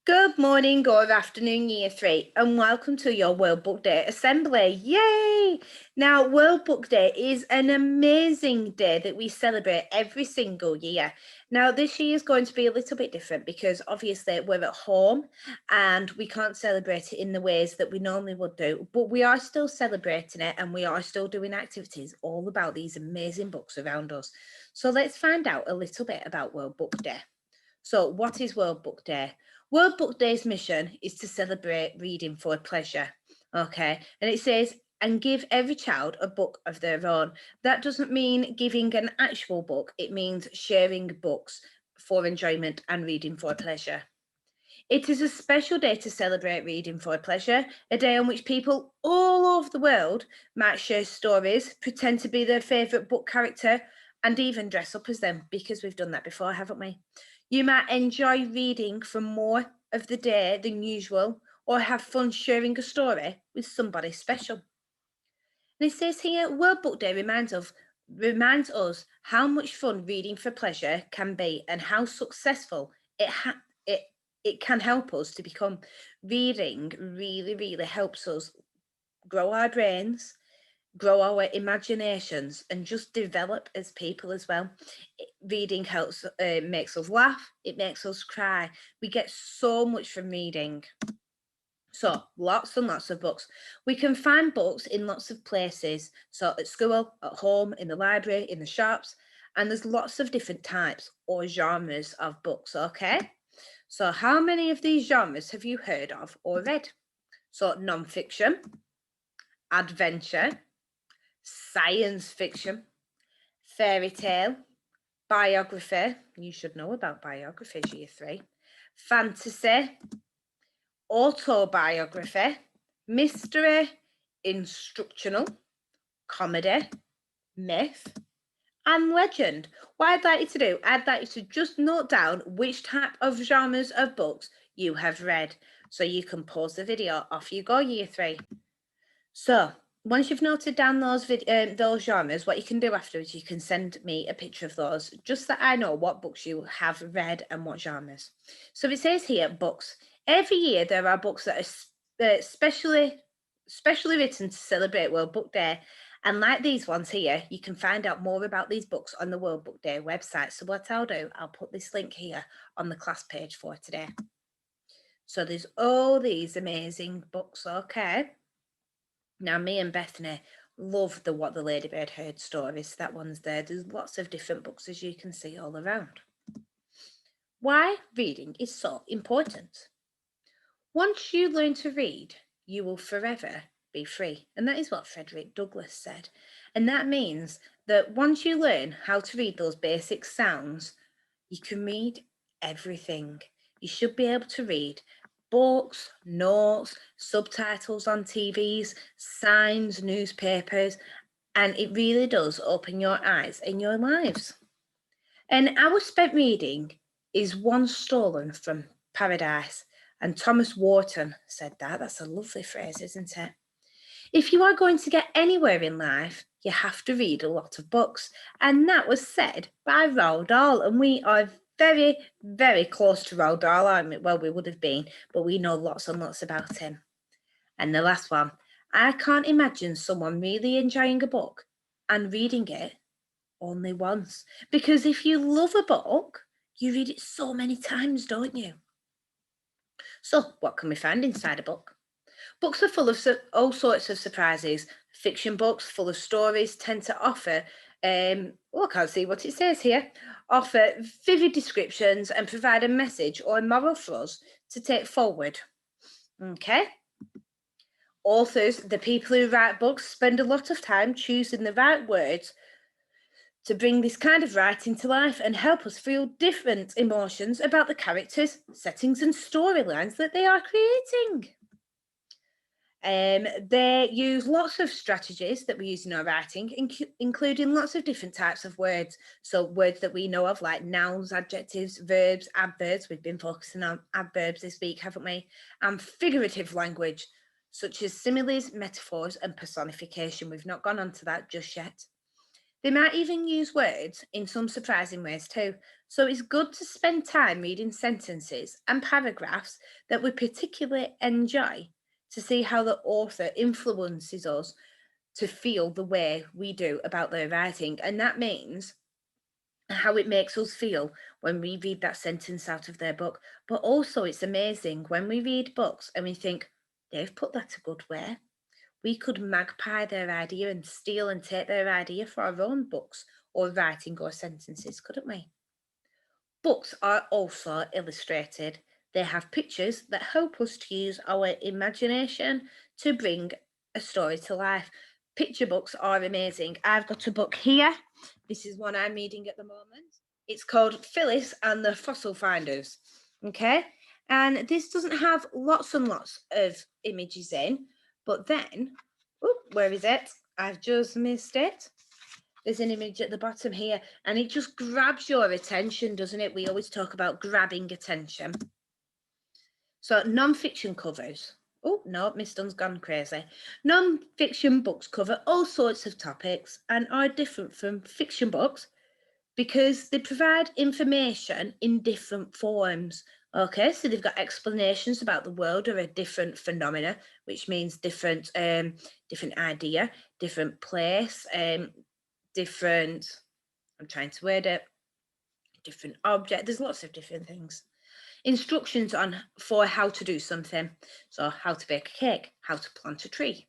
Good morning or afternoon, Year 3, and welcome to your World Book Day Assembly. Yay! Now, World Book Day is an amazing day that we celebrate every single year. Now, this year is going to be a little bit different because obviously we're at home and we can't celebrate it in the ways that we normally would do, but we are still celebrating it and we are still doing activities all about these amazing books around us. So let's find out a little bit about World Book Day. So what is World Book Day? World Book Day's mission is to celebrate reading for pleasure, okay? And it says, and give every child a book of their own. That doesn't mean giving an actual book. It means sharing books for enjoyment and reading for pleasure. It is a special day to celebrate reading for pleasure, a day on which people all over the world might share stories, pretend to be their favourite book character, and even dress up as them, because we've done that before, haven't we? You might enjoy reading for more of the day than usual, or have fun sharing a story with somebody special. And it says here, World Book Day reminds us how much fun reading for pleasure can be and how successful it can help us to become. Reading really helps us grow our brains, grow our imaginations, and just develop as people as well. Reading helps, makes us laugh, it makes us cry. We get so much from reading. So lots and lots of books. We can find books in lots of places. So at school, at home, in the library, in the shops, and there's lots of different types or genres of books, okay? So how many of these genres have you heard of or read? So non-fiction, adventure, science fiction, fairy tale, biography, you should know about biographies, Year 3, fantasy, autobiography, mystery, instructional, comedy, myth, and legend. What I'd like you to do, I'd like you to just note down which type of genres of books you have read. So you can pause the video, off you go, Year 3. So once you've noted down those genres, what you can do afterwards, you can send me a picture of those, just that I know what books you have read and what genres. So it says here, books. Every year there are books that are specially written to celebrate World Book Day. And like these ones here, you can find out more about these books on the World Book Day website. So what I'll do, I'll put this link here on the class page for today. So there's all these amazing books, okay? Now, me and Bethany love the What the Ladybird Heard stories. That one's there. There's lots of different books, as you can see, all around. Why reading is so important. Once you learn to read, you will forever be free. And that is what Frederick Douglass said. And that means that once you learn how to read those basic sounds, you can read everything. You should be able to read books, notes, subtitles on TVs, signs, newspapers, and it really does open your eyes in your lives. An hour spent reading is one stolen from paradise. And Thomas Wharton said that. That's a lovely phrase, isn't it? If you are going to get anywhere in life, you have to read a lot of books. And that was said by Roald Dahl. And we are very close to Roald Dahl, aren't we? Well, we would have been, but we know lots and lots about him. And the last one, I can't imagine someone really enjoying a book and reading it only once. Because if you love a book, you read it so many times, don't you? So what can we find inside a book? Books are full of all sorts of surprises. Fiction books full of stories tend to offer, I can't see what it says here, offer vivid descriptions and provide a message or a moral for us to take forward. Okay. Authors, the people who write books, spend a lot of time choosing the right words to bring this kind of writing to life and help us feel different emotions about the characters, settings, and storylines that they are creating. They use lots of strategies that we use in our writing, including lots of different types of words. So words that we know of, like nouns, adjectives, verbs, adverbs. We've been focusing on adverbs this week, haven't we? And figurative language, such as similes, metaphors, and personification. We've not gone on to that just yet. They might even use words in some surprising ways too. So it's good to spend time reading sentences and paragraphs that we particularly enjoy to see how the author influences us to feel the way we do about their writing. And that means how it makes us feel when we read that sentence out of their book. But also, it's amazing when we read books and we think, they've put that a good way. We could magpie their idea and steal and take their idea for our own books or writing or sentences, couldn't we? Books are also illustrated. They have pictures that help us to use our imagination to bring a story to life. Picture books are amazing. I've got a book here. This is one I'm reading at the moment. It's called Phyllis and the Fossil Finders. Okay. And this doesn't have lots and lots of images in, but then, where is it? I've just missed it. There's an image at the bottom here, and it just grabs your attention, doesn't it? We always talk about grabbing attention. So non-fiction covers. Oh, no, Miss Dunn's gone crazy. Non-fiction books cover all sorts of topics and are different from fiction books because they provide information in different forms. Okay, so they've got explanations about the world or a different phenomena, which means different idea, different place, different, I'm trying to word it, different object. There's lots of different things. Instructions for how to do something. So how to bake a cake, how to plant a tree.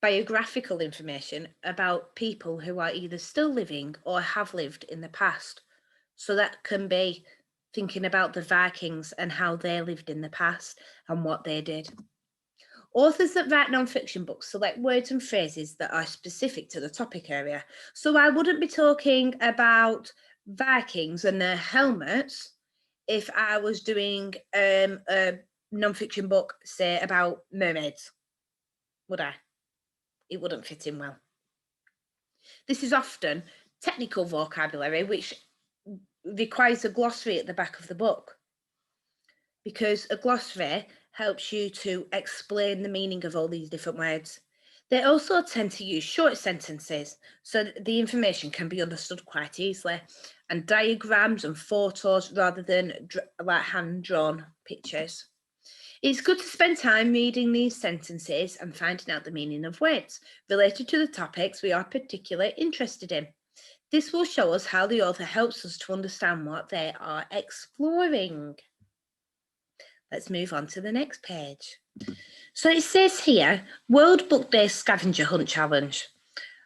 Biographical information about people who are either still living or have lived in the past. So that can be thinking about the Vikings and how they lived in the past and what they did. Authors that write non-fiction books select words and phrases that are specific to the topic area. So I wouldn't be talking about Vikings and their helmets if I was doing a non-fiction book, say, about mermaids, would I? It wouldn't fit in well. This is often technical vocabulary, which requires a glossary at the back of the book, because a glossary helps you to explain the meaning of all these different words. They also tend to use short sentences so that the information can be understood quite easily, and diagrams and photos rather than like hand-drawn pictures. It's good to spend time reading these sentences and finding out the meaning of words related to the topics we are particularly interested in. This will show us how the author helps us to understand what they are exploring. Let's move on to the next page. So it says here, World Book Day Scavenger Hunt Challenge.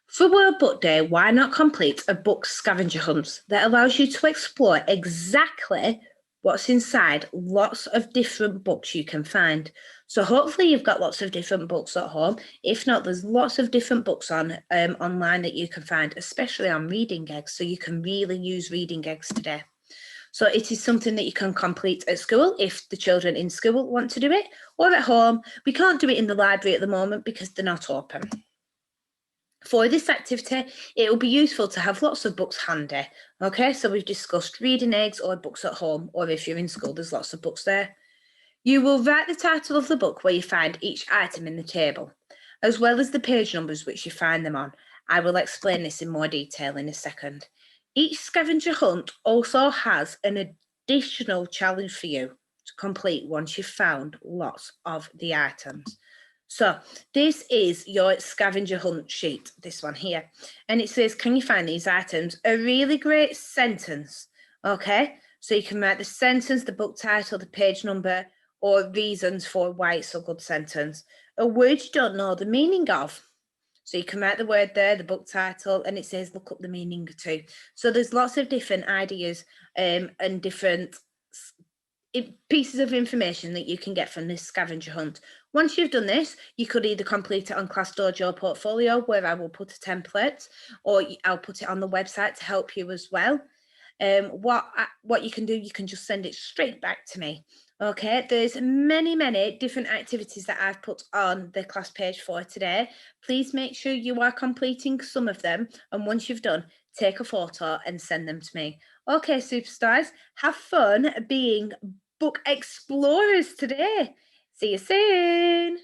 For World Book Day, why not complete a book scavenger hunt that allows you to explore exactly what's inside lots of different books you can find. So hopefully you've got lots of different books at home. If not, there's lots of different books on online that you can find, especially on reading eggs. So you can really use reading eggs today. So it is something that you can complete at school if the children in school want to do it, or at home. We can't do it in the library at the moment because they're not open. For this activity, it will be useful to have lots of books handy. Okay, so we've discussed reading eggs or books at home, or if you're in school, there's lots of books there. You will write the title of the book where you find each item in the table, as well as the page numbers which you find them on. I will explain this in more detail in a second. Each scavenger hunt also has an additional challenge for you to complete once you've found lots of the items. So this is your scavenger hunt sheet, this one here. And it says, can you find these items? A really great sentence, okay? So you can write the sentence, the book title, the page number, or reasons for why it's a good sentence. A word you don't know the meaning of. So you can write the word there, the book title, and it says look up the meaning too. So there's lots of different ideas and different pieces of information that you can get from this scavenger hunt. Once you've done this, you could either complete it on Class Dojo Portfolio, where I will put a template, or I'll put it on the website to help you as well. What you can do, you can just send it straight back to me. Okay, there's many different activities that I've put on the class page for today. Please make sure you are completing some of them, and once you've done, take a photo and send them to me. Okay, superstars, have fun being book explorers today. See you soon.